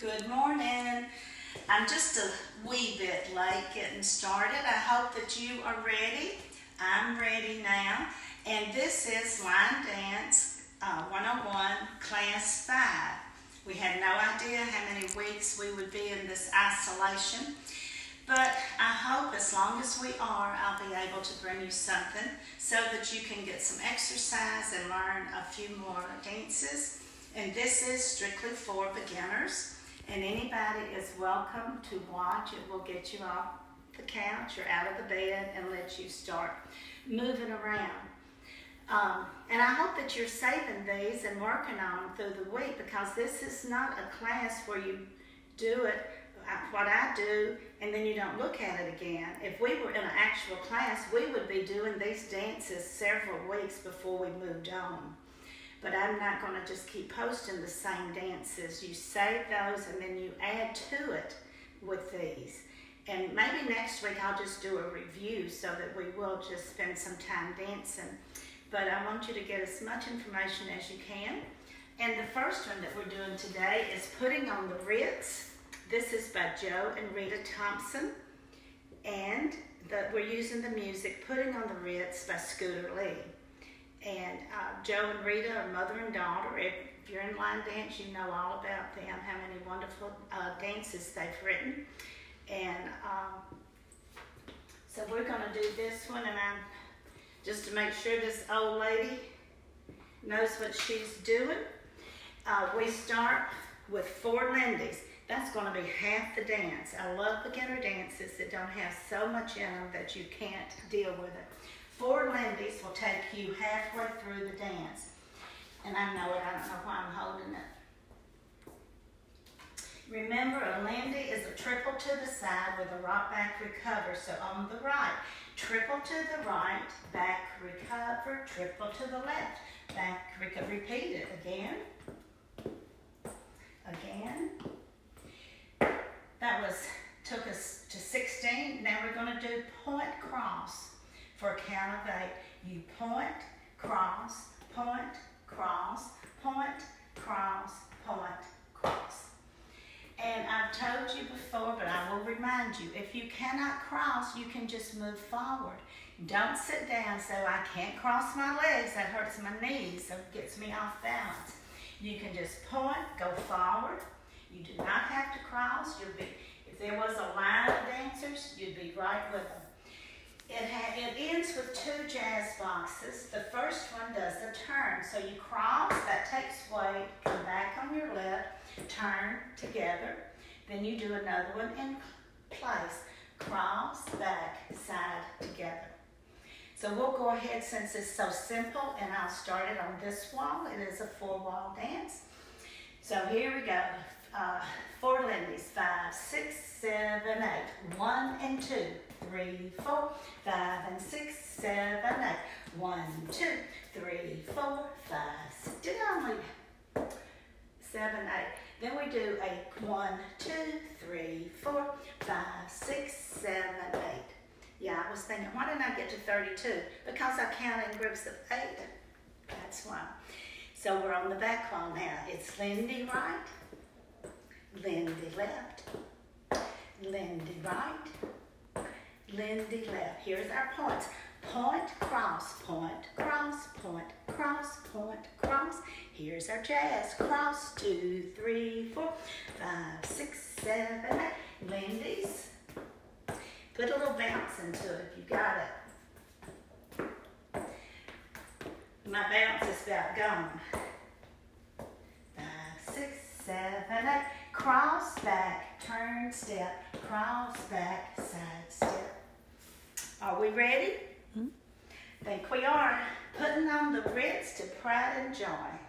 Good morning. I'm just a wee bit late getting started. I hope that you are ready. I'm ready now. And this is Line Dance 101 Class 5. We had no idea how many weeks we would be in this isolation. But I hope as long as we are, I'll be able to bring you something so that you can get some exercise and learn a few more dances. And this is strictly for beginners. And anybody is welcome to watch. It will get you off the couch or out of the bed and let you start moving around. And I hope that you're saving these and working on them through the week, because this is not a class where you do it, what I do, and then you don't look at it again. If we were in an actual class, we would be doing these dances several weeks before we moved on. But I'm not going to just keep posting the same dances. You save those and then you add to it with these. And maybe next week I'll just do a review so that we will just spend some time dancing. But I want you to get as much information as you can. And the first one that we're doing today is Putting on the Ritz. This is by Joe and Rita Thompson. And we're using the music Putting on the Ritz by Scooter Lee. And Joe and Rita are mother and daughter. If you're in line dance, you know all about them, how many wonderful dances they've written. And so we're going to do this one, and just to make sure this old lady knows what she's doing. We start with 4 Lindy's. That's going to be half the dance. I love beginner dances that don't have so much in them that you can't deal with it. 4 Lindy's will take you halfway through the dance. And I know it, I don't know why I'm holding it. Remember, a Lindy is a triple to the side with a rock back recover. So on the right, triple to the right, back recover, triple to the left, back recover. Repeat it again. Again. That took us to 16. Now we're going to do point cross. For a count of 8, you point, cross, point, cross, point, cross, point, cross. And I've told you before, but I will remind you, if you cannot cross, you can just move forward. Don't sit down so I can't cross my legs. That hurts my knees, so it gets me off balance. You can just point, go forward. You do not have to cross. If there was a line of dancers, you'd be right with them. It ends with 2 jazz boxes. The first one does a turn. So you cross, that takes weight, come back on your left, turn together. Then you do another one in place. Cross, back, side, together. So we'll go ahead, since it's so simple, and I'll start it on this wall. It is a 4-wall dance. So here we go. 4 Lindy's, 5, 6, 7, 8. 1 and 2, 3, 4, 5 and 6, 7, 8. 1, 2, 3, 4, 5, 6. Did I only 7, 8? Then we do a 1, 2, 3, 4, 5, 6, 7, 8. Yeah, I was thinking, why didn't I get to 32? Because I count in groups of 8. That's why. So we're on the back wall now. It's Lindy right, Lindy left, Lindy right, Lindy left. Here's our points. Point, cross, point, cross, point, cross, point, cross. Here's our jazz. Cross, 2, 3, 4, 5, 6, 7, 8. Lindy's. Put a little bounce into it if you got it. My bounce is about gone. 5, 6, 7, 8. Cross, back, turn, step, cross, back, side, step. Are we ready? Mm-hmm. Think we are. Putting on the Ritz to Pride and Joy.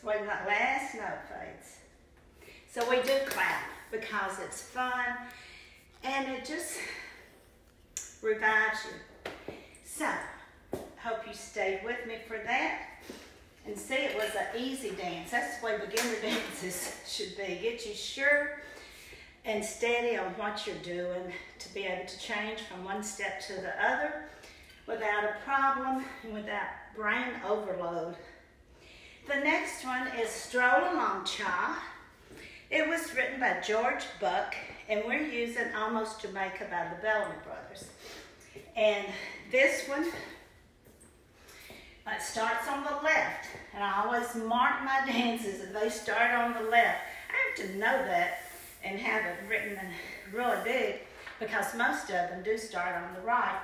when that last note fades. So we do clap because it's fun and it just revives you. So, hope you stayed with me for that. And see, it was an easy dance. That's the way beginner dances should be. Get you sure and steady on what you're doing to be able to change from one step to the other without a problem and without brain overload. The next one is Stroll Along Cha. It was written by George Buck, and we're using Almost Jamaica by the Bellamy Brothers. And this one, it starts on the left, and I always mark my dances if they start on the left. I have to know that and have it written in really big because most of them do start on the right.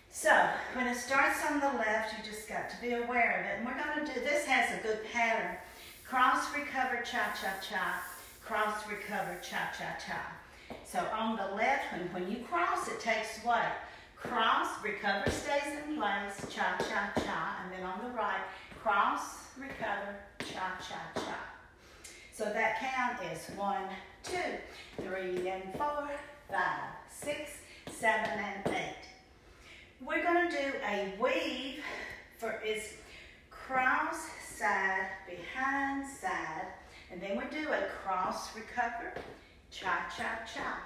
So when it starts on the left, you just got to be aware of it. And we're going to do, this has a good pattern. Cross, recover, cha-cha-cha. Cross, recover, cha-cha-cha. So on the left, when you cross, it takes weight. Cross, recover, stays in place, cha-cha-cha. And then on the right, cross, recover, cha-cha-cha. So that count is 1, 2, 3, and 4, 5, 6, 7, and 8. We're going to do a weave for is cross, side, behind, side, and then we do a cross, recover, cha-cha-cha.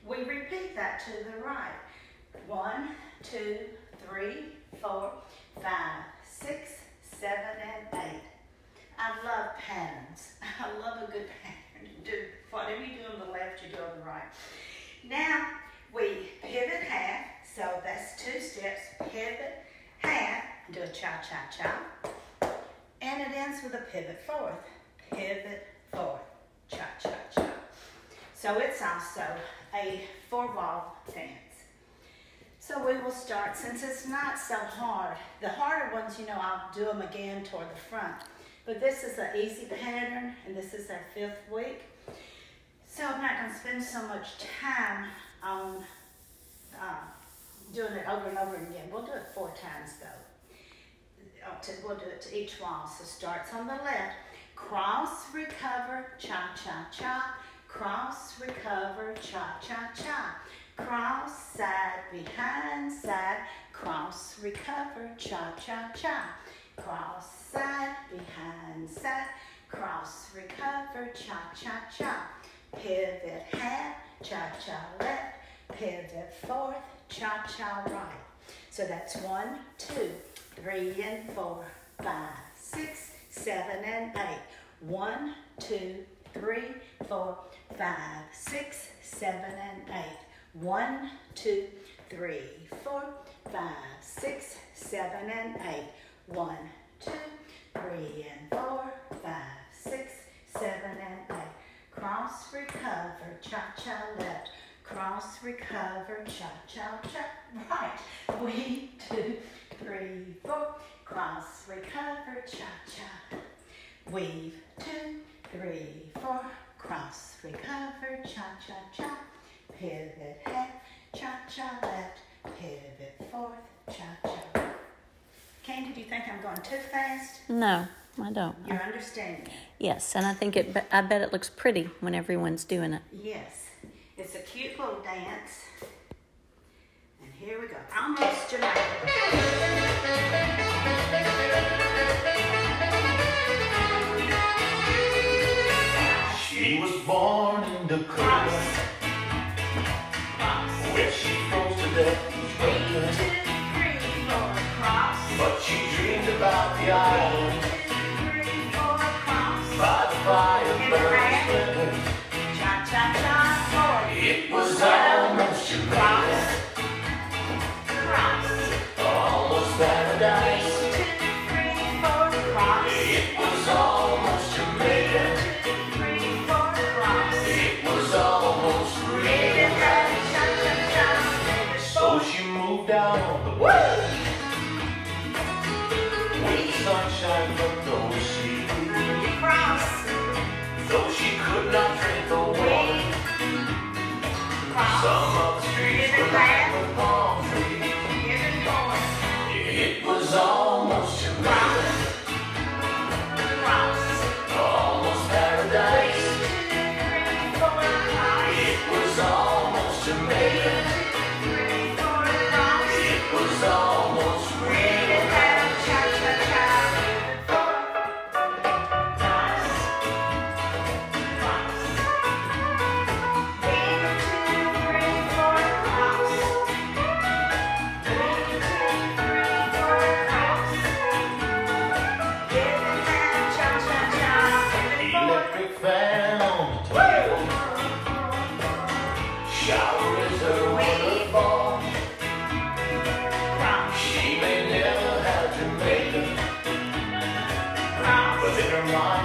We repeat that to the right. 1, 2, 3, 4, 5, 6, 7, and 8. I love patterns. I love a good pattern. Do whatever you do on the left, you do on the right. Now, we pivot half, so that's 2 steps. Pivot half, do a cha-cha-cha, and it ends with a pivot fourth. Pivot fourth, cha-cha-cha. So it's also a 4-ball dance. So we will start, since it's not so hard. The harder ones, I'll do them again toward the front. But this is an easy pattern, and this is our 5th week. So I'm not going to spend so much time on doing it over and over again. We'll do it 4 times, though. We'll do it to each wall. So starts on the left. Cross, recover, cha-cha-cha. Cross, recover, cha-cha-cha. Cross, side, behind, side. Cross, recover, cha-cha-cha. Cross, side, behind, side. Cross, recover, cha-cha-cha. Pivot half, cha-cha left. Pivot fourth, cha-cha right. So that's 1, 2, 3, and 4, 5, 6, 7, and 8. 1, 2, 3, 4, 5, 6, 7, and 8. 1, 2, 3, 4, 5, 6, 7, and 8. 1, 2, 3, and 4, 5, 6, 7, and 8. Cross, recover, cha-cha left. Cross, recover, cha-cha-cha right. We, 2, 3, 4. Cross, recover, cha-cha. Weave, 2, 3, 4. Cross, recover, cha-cha-cha. Pivot half, cha-cha left. Pivot fourth, cha-cha. Cain, did you think I'm going too fast? No, I don't. You're understanding it? Yes, and I think I bet it looks pretty when everyone's doing it. Yes. It's a cute little dance. And here we go. Almost Jamaica. She was born in the coast, where she froze to death. 1, 2, 3, 4, cross. But she dreamed about the island 1, 2, 3, 4, cross. by the fire burning. Cha-cha-cha, 4. It was almost Jamaica, Cross. almost paradise. 1, 2, 3, 4, cross. It was almost Jamaica, 1, 2, 3, 4, cross. it was almost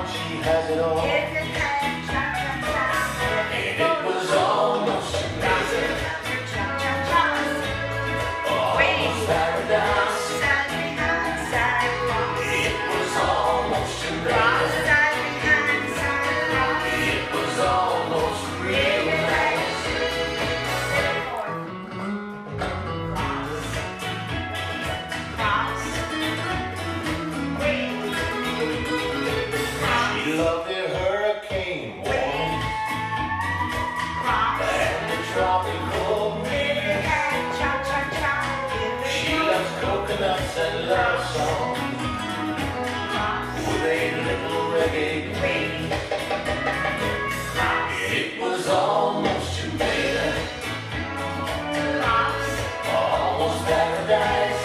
down, she has it all. If you can, cha-cha-cha. And it was almost amazing. Cha-cha-cha. Almost paradise. Side behind side, cross. It was almost Cross, amazing. side behind side, cross. It was almost real nice. She loved the hurricane warnings and the tropical winds. She loves coconuts and love songs with a little reggae beat. It was almost too late, almost paradise.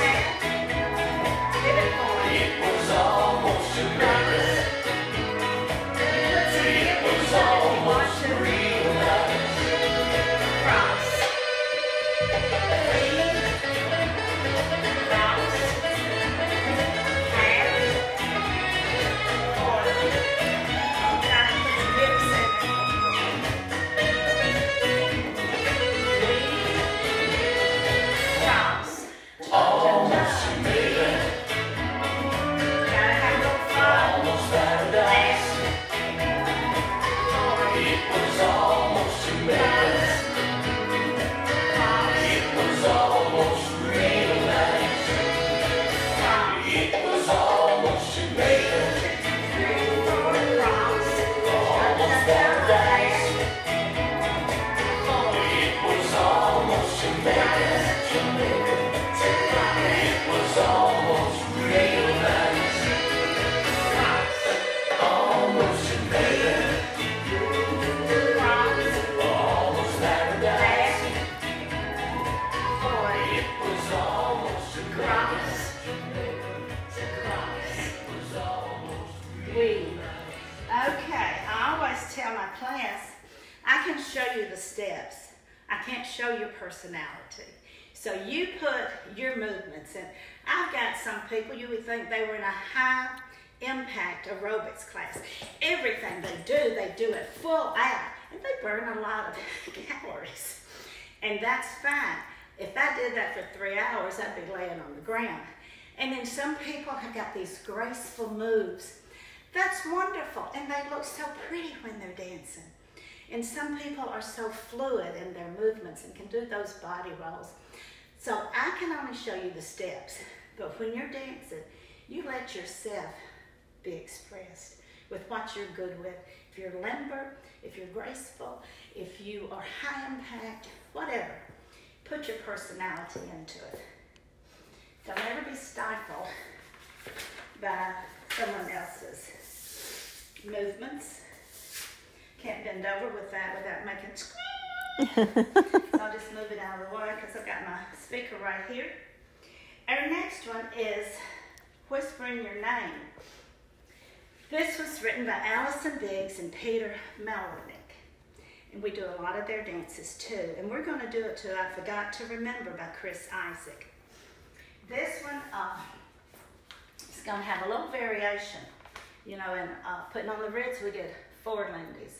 It was almost too late. It was almost real nice. Almost too late, almost paradise. It was almost too late. It was almost real nice. It was almost too late. Almost paradise. It was almost too late. It was almost real nice. Almost too late. Almost paradise. It was almost too late. It was almost Okay, I always tell my class, I can show you the steps. I can't show your personality. So you put your movements in. I've got some people, you would think they were in a high impact aerobics class. Everything they do it full out, and they burn a lot of calories. And that's fine. If I did that for 3 hours, I'd be laying on the ground. And then some people have got these graceful moves. That's wonderful, and they look so pretty when they're dancing. And some people are so fluid in their movements and can do those body rolls. So I can only show you the steps, but when you're dancing, you let yourself be expressed with what you're good with. If you're limber, if you're graceful, if you are high impact, whatever, put your personality into it. Don't ever be stifled by someone else's movements. Can't bend over with that without making so I'll just move it out of the way because I've got my speaker right here. Our next one is Whispering Your Name. This was written by Allison Biggs and Peter Melnick. And we do a lot of their dances too. And we're going to do it to I Forgot to Remember by Chris Isaac. This one is going to have a little variation. You know, in putting on the Ritz, we did 4 Lindy's.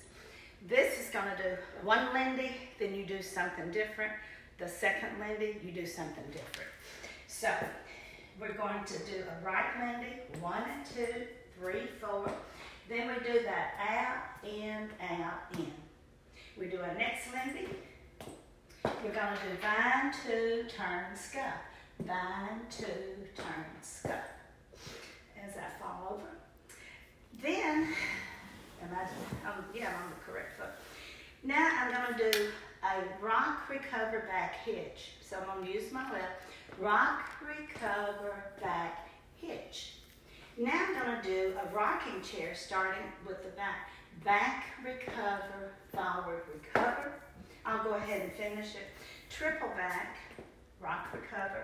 This is going to do 1 Lindy, then you do something different. The second Lindy, you do something different. So we're going to do a right Lindy, 1 and 2, 3, 4. Then we do that out, in, We do our next Lindy. We're going to do bind, 2, turn, scuff. Bind, 2, turn, scuff. As I fall over. Then, imagine, I'm on the correct foot. Now I'm going to do a rock, recover, back, hitch. So I'm going to use my left. Rock, recover, back, hitch. Now I'm going to do a rocking chair starting with the back. Back, recover, forward, recover. I'll go ahead and finish it. Triple back, rock, recover.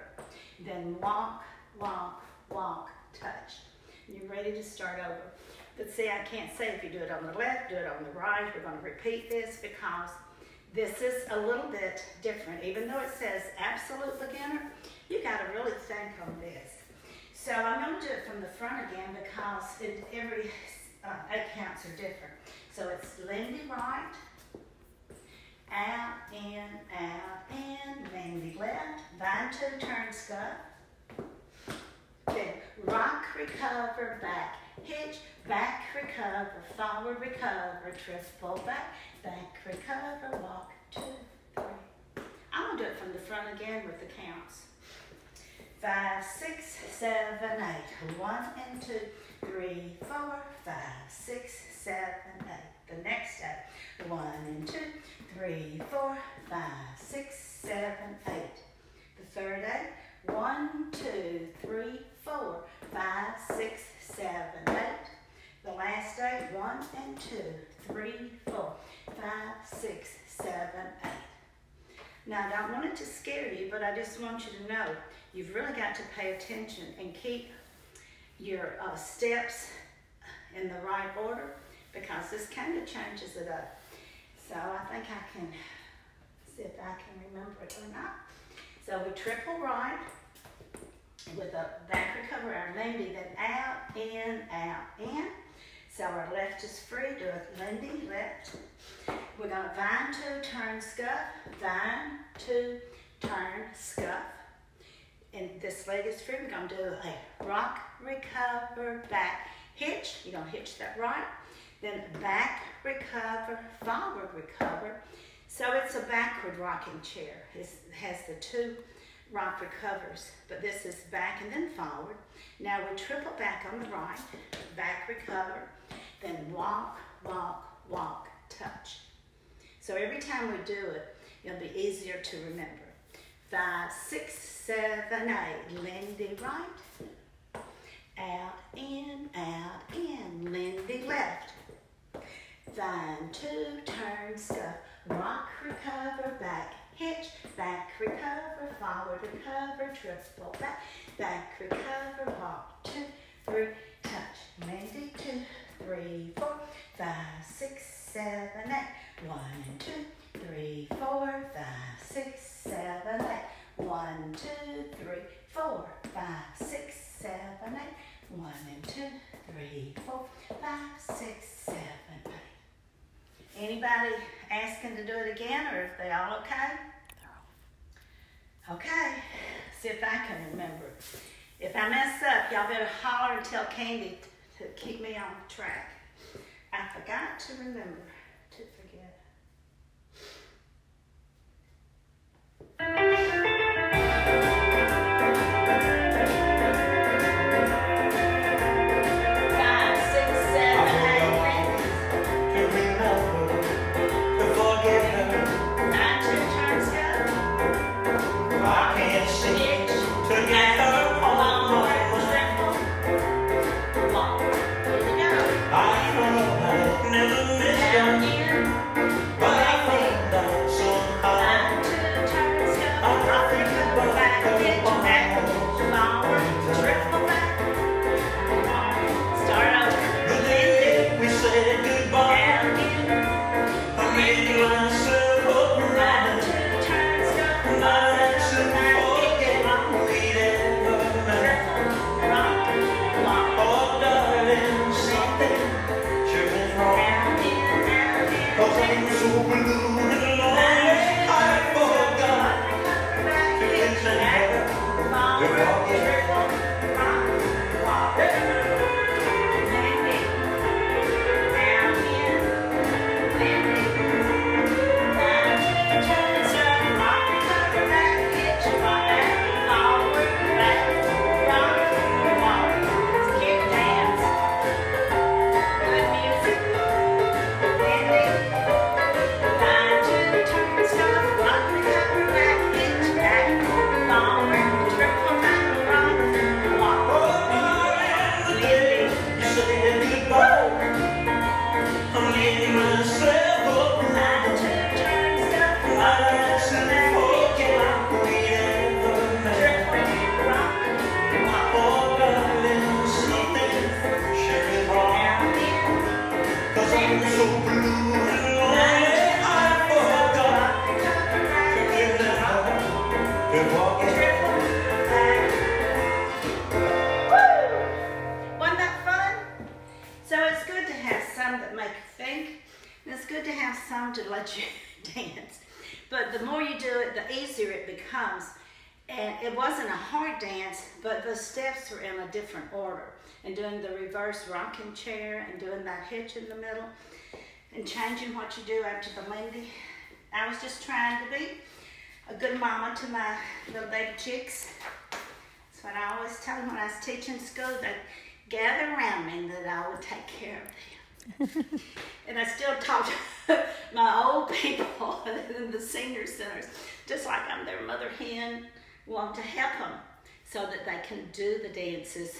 Then walk, walk, walk, touch. You're ready to start over. But see, I can't say if you do it on the left, do it on the right. We're going to repeat this because this is a little bit different. Even though it says absolute beginner, you got to really think on this. So I'm going to do it from the front again because in every 8 counts are different. So it's Lindy right, out, in, Lindy left, vine 2, turn scuff. Then rock, recover, back, hitch, back, recover, forward, recover, triple back, recover, walk, 2, 3. I'm gonna do it from the front again with the counts. 5, 6, 7, 8. 1 and 2, 3, 4, 5, 6, 7, 8. The next 8. 1 and 2, 3, 4, 5, 6, 7, 8. The third 8. 1, 2, 3, 4, 5, 6, 7, 8. The last 8. 1 and 2, 3, 4, 5, 6, 7, 8. Now, I don't want it to scare you, but I just want you to know you've really got to pay attention and keep your steps in the right order, because this kind of changes it up. So I think I can see if I can remember it or not. So we triple right with a back recover our Lindy, then out, in. So our left is free. Do a Lindy left. We're going to vine 2, turn scuff, vine 2, turn scuff. And this leg is free. We're going to do a rock, recover, back, hitch. You're going to hitch that right. Then back, recover, forward, recover. So it's a backward rocking chair. It has the 2 rock recovers, but this is back and then forward. Now we triple back on the right, back recover, then walk, walk, walk, touch. So every time we do it, it'll be easier to remember. 5, 6, 7, 8. Lindy right, out, in, Lindy left. Vine 2, turn scuff, rock, recover, back, hitch, back, recover, forward, recover, triple back, recover, walk, 2, 3, touch. Lindy 2, 3, 4, 5, 6, 7, 8. 1 and 2, 3, 4, 5, 6, 7, 8. 1, 2, 3, 4, 5, 6, 7, 8. 1 and 2, 3, 4, 5, 6, 7, 8. Anybody asking to do it again, or if they all okay? Okay, see if I can remember. If I mess up, y'all better holler and tell Candy to keep me on track. I forgot to remember to forget. Wasn't that fun? So it's good to that make you think. And it's good to have some to let you dance. But the more you do it, the easier it becomes. And it wasn't a hard dance, but the steps were in a different order. And doing the reverse rocking chair and doing that hitch in the middle and changing what you do after the Lindy. I was just trying to be a good mama to my little baby chicks. That's what I always tell them when I was teaching school. They'd gather around me and that I would take care of them. And I still talk to my old people in the senior centers, just like I'm their mother hen, want to help them so that they can do the dances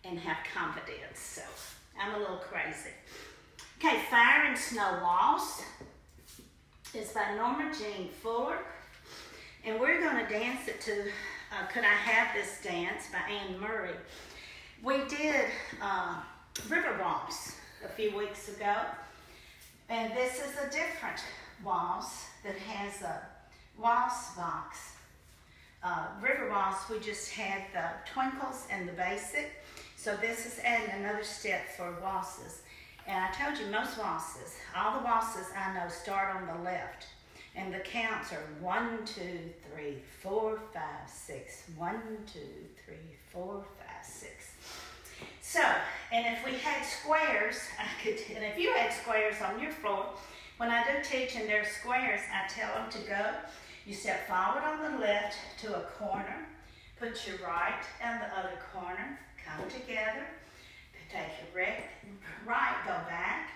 and have confidence. So I'm a little crazy. Okay, Fire and Snow Waltz is by Norma Jean Fuller. And we're going to dance it to Could I Have This Dance by Anne Murray. We did River Waltz a few weeks ago. And this is a different waltz that has a waltz box. River Waltz, we just had the twinkles and the basic. So this is adding another step for waltzes. And I told you most waltzes, all the waltzes I know start on the left. And the counts are 1, 2, 3, 4, 5, 6. 1, 2, 3, 4, 5, 6. So, and if we had squares, and if you had squares on your floor, when I do teach and there's squares, I tell them to go. You step forward on the left to a corner, put your right on the other corner, come together, take your right, go back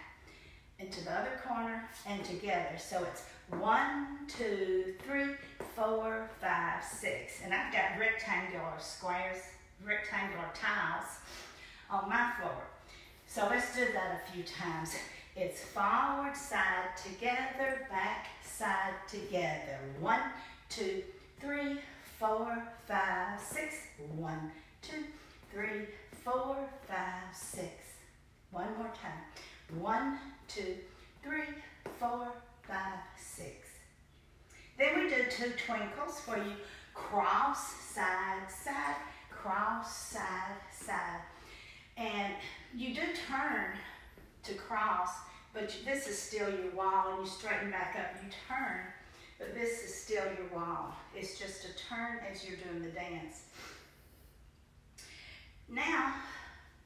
into the other corner and together. So it's 1, 2, 3, 4, 5, 6. And I've got rectangular squares, rectangular tiles on my floor. So let's do that a few times. It's forward, side, together, back, side, together. 1, 2, 3, 4, 5, 6. 1, 2, 3, 4, 5, 6. One more time. 1, 2, 3, 4, 5, 6. Then we do 2 twinkles where you cross, side, side, cross, side, side. And you do turn to cross, but this is still your wall, and you straighten back up, you turn, but this is still your wall. It's just a turn as you're doing the dance. Now,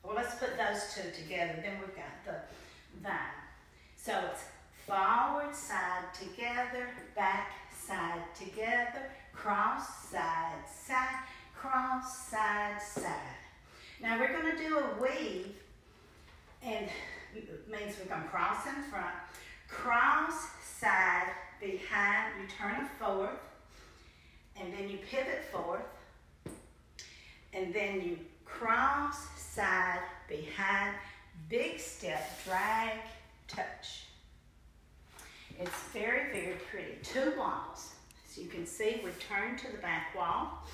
well, let's put those 2 together, then we've got the vine. So it's forward, side, together, back, side, together, cross, side, side, cross, side, side. Now we're going to do a weave, and it means we're going to cross in front, cross, side, behind, you turn it forward, and then you pivot forward, and then you cross, side, behind, big step, drag, touch. It's very, very pretty. 2 walls. So you can see we turn to the back wall.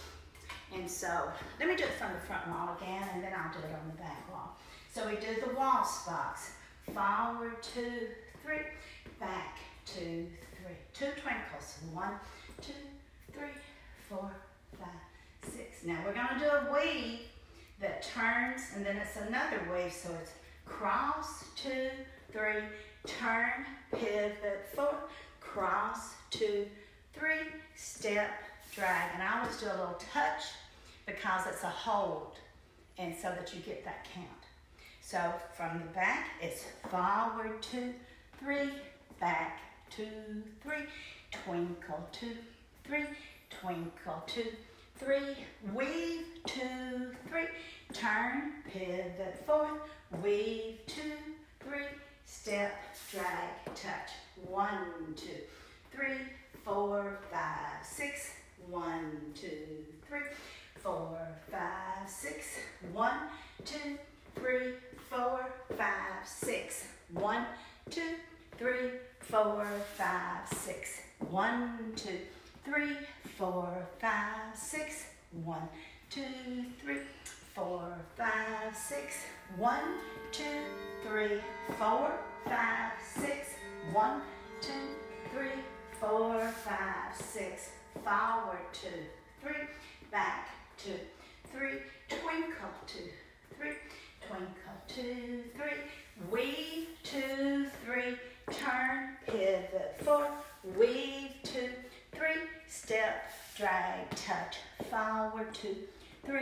And so, let me do it from the front wall again, and then I'll do it on the back wall. So we do the waltz box. Forward, 2, 3, back, 2, 3. 2 twinkles. 1, 2, 3, 4, 5, 6. Now we're going to do a weave that turns, and then it's another weave. So it's cross, 2, 3, turn, pivot, forward, cross, 2, 3, step, drag. And I always do a little touch because it's a hold, and so that you get that count. So from the back, it's forward, 2, 3, back, 2, 3, twinkle, 2, 3, twinkle, 2, 3, weave, 2, 3, turn, pivot, forward, weave, 2, 3, step, drag, touch. 1, 2, 3, 4, 5, 6. 1, 2, 3, 4, 5, 6. 1, 2, 3, 4, 5, 6. 1, 2, 3, 4, 5, 6. 1, 2, 3, 4, 5, 6. 1, 2, 3, 4, 5, 6. 1, 2, 3, 4, 5, 6. 1, 2, 3, 4, 5, 6. Forward, 2, 3, back, 2, 3, twinkle, 2, 3, twinkle, 2, 3, weave, 2, 2, 3,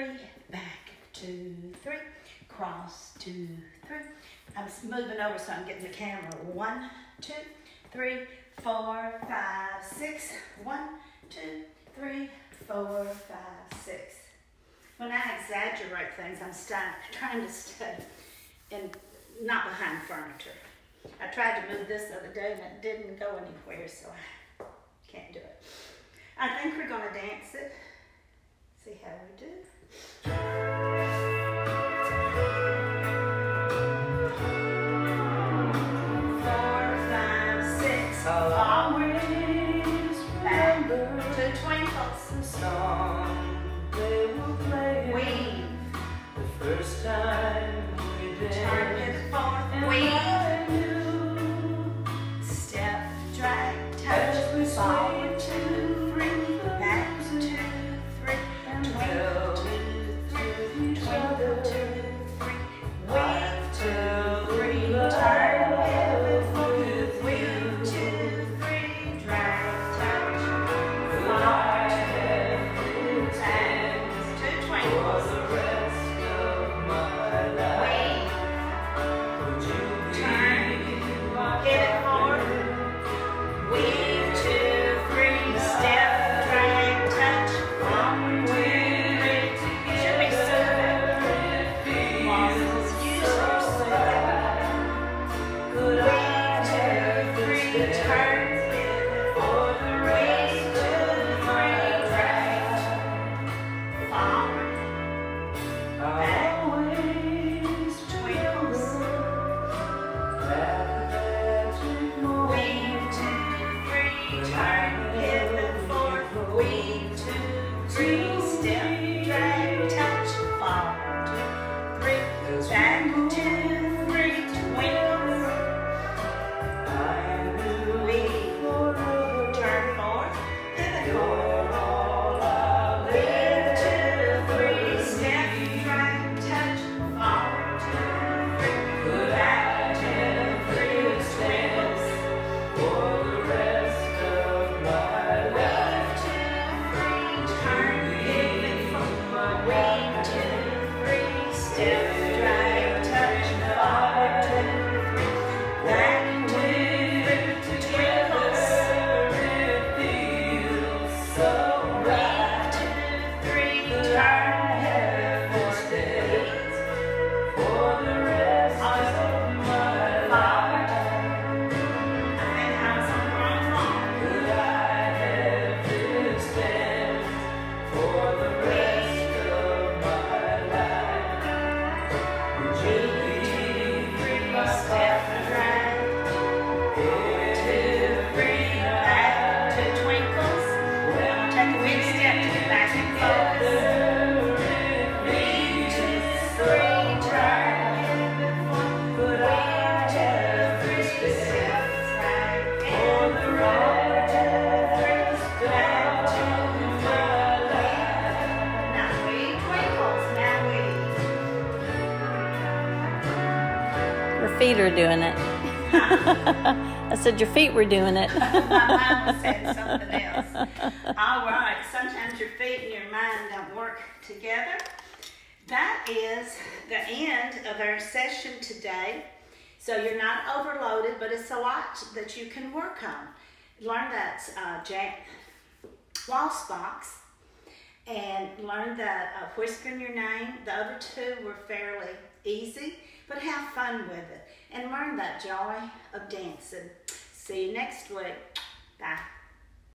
back, 2, 3, cross, 2, 3. I'm moving over so I'm getting the camera. 1, 2, 3, 4, 5, 6. 1, 2, 3, 4, 5, 6. When I exaggerate things, I'm trying to stay not behind furniture. I tried to move this the other day and it didn't go anywhere, so I can't do it. I think we're going to dance it. See how we do. 4, 5, 6. Always back to twinkles. The song they were playing. Weave. The first time we Turn danced. it forth. Weave. Step, drag, touch, forward, 2, 3, back, 2, 3, twinkle, 2, 3, twinkle, 2, 3, weave, 2, 3, turn, pivot, forward, weave, 2, 3, drag, touch, forward, 2, back, 2 twinkles, For the rest of my life, weave, would you be turn, my pivot forward, weave, 2, 3, step, drag, touch, forward, 2, 3. Should be soothing. Muscles usually soothing. Could I Weave, 2, 3, turn, pivot, for the weave, 2, 3, drag, forward, back, always twinkles, that magic moment? weave, 2, 3, turn, pivot, forward, weave, 2, 3, step, drag, touch, forward, 2, 3, back, 2, 3, twinkles, I knew weave, forever turn forward, pivot you're forward, all I'll weave, 2, ever 3, step, need. drag, touch, forward, 2, 3, Could back, I 2, ever 3, stand twinkles, for the rest of my life? weave, 2, 3, turn, pivot forward, weave, 2, 3, step, drag, touch, forward, 2, 3, back, 2, 3, twinkles, It feels so right. weave, 2, 3, turn, pivot forward, For the rest of my life, I think I was on the wrong song. could I have this dance for the rest of my life? Would you be my Step, drag, 2, 3, back, 2 twinkles. Take a big step to the back and focus. Weave, 2, 3, turn, pivot forward. Weave, 2, 3, step, drag, and forward. 2, 3, back, 2, 3. Now weave, twinkles. Now weave. Your feet are doing it. I said your feet were doing it. My mind was saying something else. All right. Sometimes your feet and your mind don't work together. That is the end of our session today. So you're not overloaded, but it's a lot that you can work on. Learn that waltz box and learn that whispering your name. The other two were fairly easy, but have fun with it and learn that joy of dancing. See you next week. Bye.